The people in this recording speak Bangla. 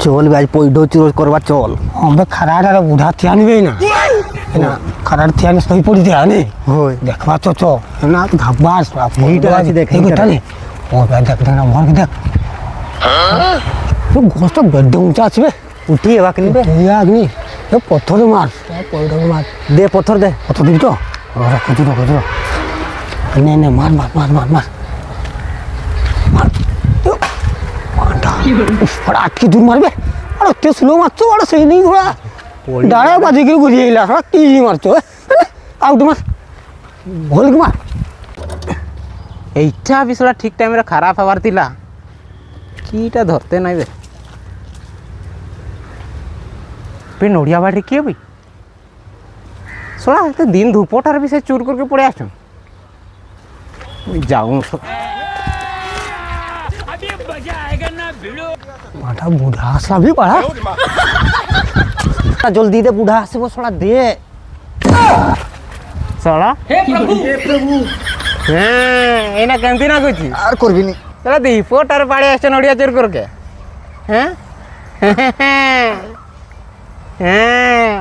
চল ভাই পয়ডো চুর করবা চল আমরা খারাট আর বুড়া থিয়া নিবে না না খারাট থিয়া নি সই পড়ি থিয়া নে হয় দেখবা তো চ না ধাবাস এইটা আছে দেখ, এই এইটা কথা নে ও দেখ দেখ না মর দেখ তো গোস্ত বেড উঁচা আছে বে উঠি এবার কিনবে এই আগনি এ পথর মার পয়ডো মার দে পথর দে পথর দিবি তো খুঁজু নে নে মার মার মার মার মার মার মারটা আর আটকে দূর মারবে আর অত স্লো মারছো আর সেই নেই ঘোড়া দাঁড়া বাজে গিয়ে ঘুরিয়ে এলা কি মারছো আউট মার ভুল মার এইটা বিষয়টা ঠিক টাইমে খারাপ হবার লা কিটা ধরতে নাই বে নড়িয়া বাড়ি কে ভাই শোনা একটা দিন ধূপটার বিষয়ে চুর করকে পড়ে আসুন যাও মাটা বুড়া আসলাবি পাড়া জলদি দে বুড়া আসিব সড়া দে শোনা হ্যাঁ এইনা কেমতি না কইছি আর করবি নি তাহলে ধূপটার পাড়ে আসছে নড়িয়া চুর করকে হ্যাঁ হ্যাঁ